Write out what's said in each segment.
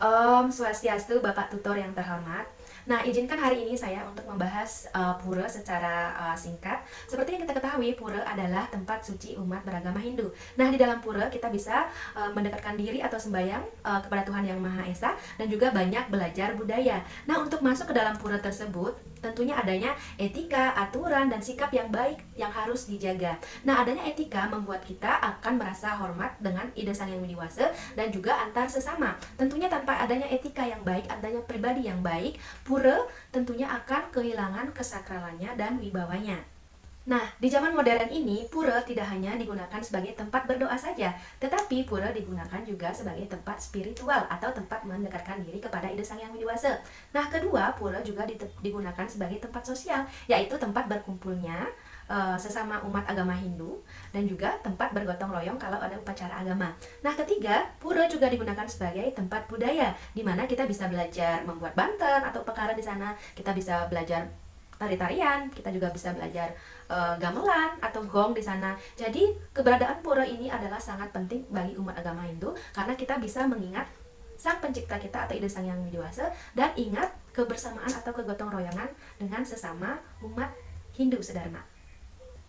Om Swastiastu, Bapak Tutor yang terhormat. Nah, izinkan hari ini saya untuk membahas pura secara singkat. Seperti yang kita ketahui, pura adalah tempat suci umat beragama Hindu. Nah, di dalam pura kita bisa mendekatkan diri atau sembahyang kepada Tuhan Yang Maha Esa dan juga banyak belajar budaya. Nah, untuk masuk ke dalam pura tersebut, tentunya adanya etika, aturan, dan sikap yang baik yang harus dijaga. Nah, adanya etika membuat kita akan merasa hormat dengan Ida Sang Yang Widi Wasa dan juga antar sesama. Tentunya tanpa adanya etika yang baik, adanya pribadi yang baik, pura tentunya akan kehilangan kesakralannya dan wibawanya. Nah, di zaman modern ini, pura tidak hanya digunakan sebagai tempat berdoa saja, tetapi pura digunakan juga sebagai tempat spiritual atau tempat mendekatkan diri kepada Ida Sang Yang Widi Wasa. Nah, kedua, pura juga digunakan sebagai tempat sosial, yaitu tempat berkumpulnya sesama umat agama Hindu dan juga tempat bergotong royong kalau ada upacara agama. Nah, ketiga, pura juga digunakan sebagai tempat budaya, di mana kita bisa belajar membuat banten atau perkara di sana, kita bisa belajar tari-tarian, kita juga bisa belajar gamelan atau gong di sana. Jadi keberadaan pura ini adalah sangat penting bagi umat agama Hindu karena kita bisa mengingat Sang Pencipta kita atau Ida Sang Yang Widi Wasa dan ingat kebersamaan atau kegotong royongan dengan sesama umat Hindu sedharma.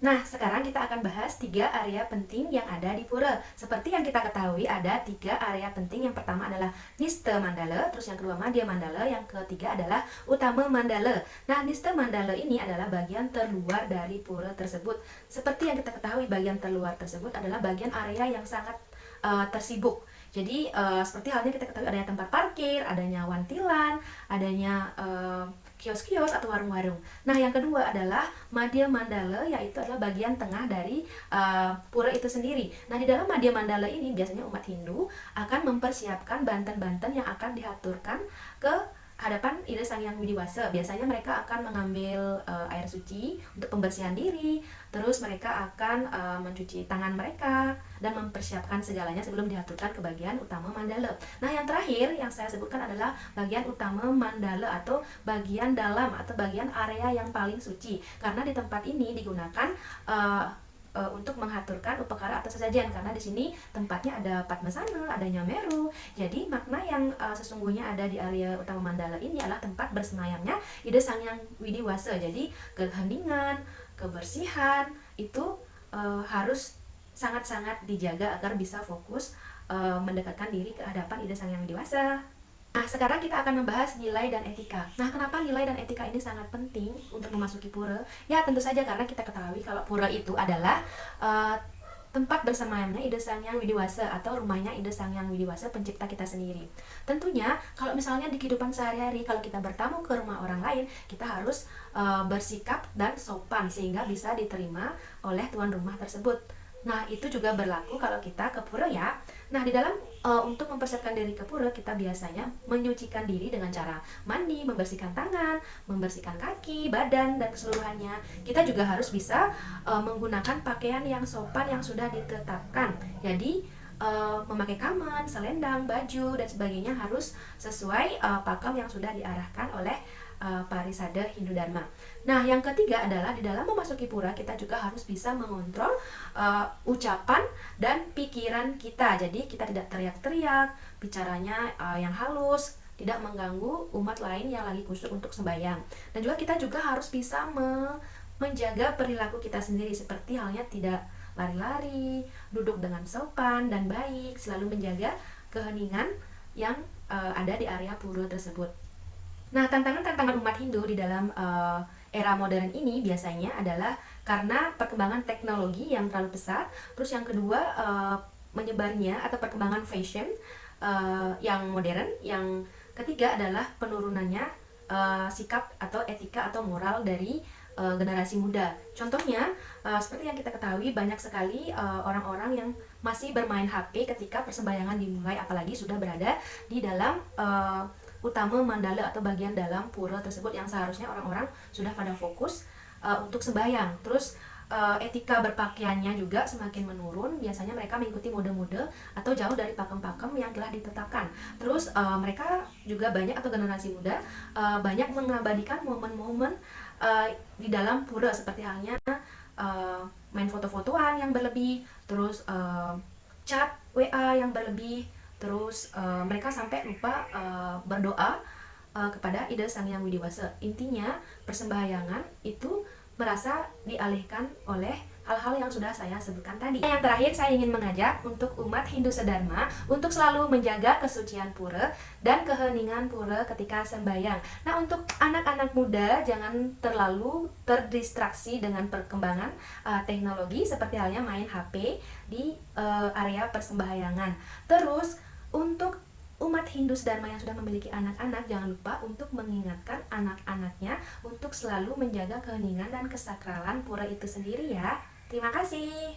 Nah, sekarang kita akan bahas 3 area penting yang ada di pura. Seperti yang kita ketahui, ada 3 area penting. Yang pertama adalah Nista Mandala, terus yang kedua Madhya Mandala, yang ketiga adalah Utama Mandala. Nah, Nista Mandala ini adalah bagian terluar dari pura tersebut. Seperti yang kita ketahui, bagian terluar tersebut adalah bagian area yang sangat tersibuk. Jadi seperti halnya kita ketahui adanya tempat parkir, adanya wantilan, adanya kios-kios atau warung-warung. Nah, yang kedua adalah Madhya Mandala, yaitu adalah bagian tengah dari pura itu sendiri. Nah, di dalam Madhya Mandala ini biasanya umat Hindu akan mempersiapkan banten-banten yang akan dihaturkan ke hadapan Ida Sang Yang Widi Wasa. Biasanya mereka akan mengambil air suci untuk pembersihan diri, terus mereka akan mencuci tangan mereka dan mempersiapkan segalanya sebelum dihaturkan ke bagian utama mandala. Nah, yang terakhir yang saya sebutkan adalah bagian utama mandala atau bagian dalam atau bagian area yang paling suci. Karena di tempat ini digunakan untuk menghaturkan upakara atau sesajen, karena di sini tempatnya ada Padmasana, adanya Meru. Jadi makna yang sesungguhnya ada di area utama mandala ini adalah tempat bersemayamnya Ida Sang Yang Widi Wasa. Jadi keheningan, kebersihan itu harus sangat-sangat dijaga agar bisa fokus mendekatkan diri ke hadapan Ida Sang Yang Widi Wasa. Nah, sekarang kita akan membahas nilai dan etika. Nah, kenapa nilai dan etika ini sangat penting untuk memasuki pura? Ya, tentu saja karena kita ketahui kalau pura itu adalah tempat bersemayamnya Ida Sang Yang Widi Wasa atau rumahnya Ida Sang Yang Widi Wasa, pencipta kita sendiri. Tentunya kalau misalnya di kehidupan sehari-hari kalau kita bertamu ke rumah orang lain, kita harus bersikap dan sopan sehingga bisa diterima oleh tuan rumah tersebut. Nah, itu juga berlaku kalau kita ke pura ya. Nah, di dalam untuk mempersiapkan diri ke pura, kita biasanya menyucikan diri dengan cara mandi, membersihkan tangan, membersihkan kaki, badan, dan keseluruhannya. Kita juga harus bisa menggunakan pakaian yang sopan yang sudah ditetapkan. Jadi, memakai kaman, selendang, baju, dan sebagainya harus sesuai pakem yang sudah diarahkan oleh Parisada Hindu Dharma. Nah, yang ketiga adalah di dalam memasuki pura kita juga harus bisa mengontrol ucapan dan pikiran kita. Jadi kita tidak teriak-teriak, bicaranya yang halus, tidak mengganggu umat lain yang lagi khusyuk untuk sembahyang. Dan juga kita juga harus bisa menjaga perilaku kita sendiri, seperti halnya tidak lari-lari, duduk dengan sopan dan baik, selalu menjaga keheningan yang ada di area pura tersebut. Nah, tantangan-tantangan umat Hindu di dalam era modern ini biasanya adalah karena perkembangan teknologi yang terlalu pesat, terus yang kedua menyebarnya atau perkembangan fashion yang modern, yang ketiga adalah penurunannya sikap atau etika atau moral dari generasi muda. Contohnya, seperti yang kita ketahui banyak sekali orang-orang yang masih bermain HP ketika persembahyangan dimulai, apalagi sudah berada di dalam utama mandala atau bagian dalam pura tersebut yang seharusnya orang-orang sudah pada fokus untuk sembahyang. Terus etika berpakaiannya juga semakin menurun. Biasanya mereka mengikuti mode-mode atau jauh dari pakem-pakem yang telah ditetapkan. Terus mereka juga banyak atau generasi muda banyak mengabadikan momen-momen di dalam pura, seperti halnya main foto-fotoan yang berlebih, terus chat WA yang berlebih, terus mereka sampai lupa berdoa kepada ide Sang Hyang Widiwasa. Intinya persembahyangan itu merasa dialihkan oleh hal-hal yang sudah saya sebutkan tadi. Yang terakhir, saya ingin mengajak untuk umat Hindu sedharma untuk selalu menjaga kesucian pura dan keheningan pura ketika sembahyang. Nah, untuk anak-anak muda jangan terlalu terdistraksi dengan perkembangan teknologi seperti halnya main HP di area persembahyangan. Terus untuk umat Hindu sedharma yang sudah memiliki anak-anak, jangan lupa untuk mengingatkan anak-anaknya untuk selalu menjaga keheningan dan kesakralan pura itu sendiri ya. Terima kasih.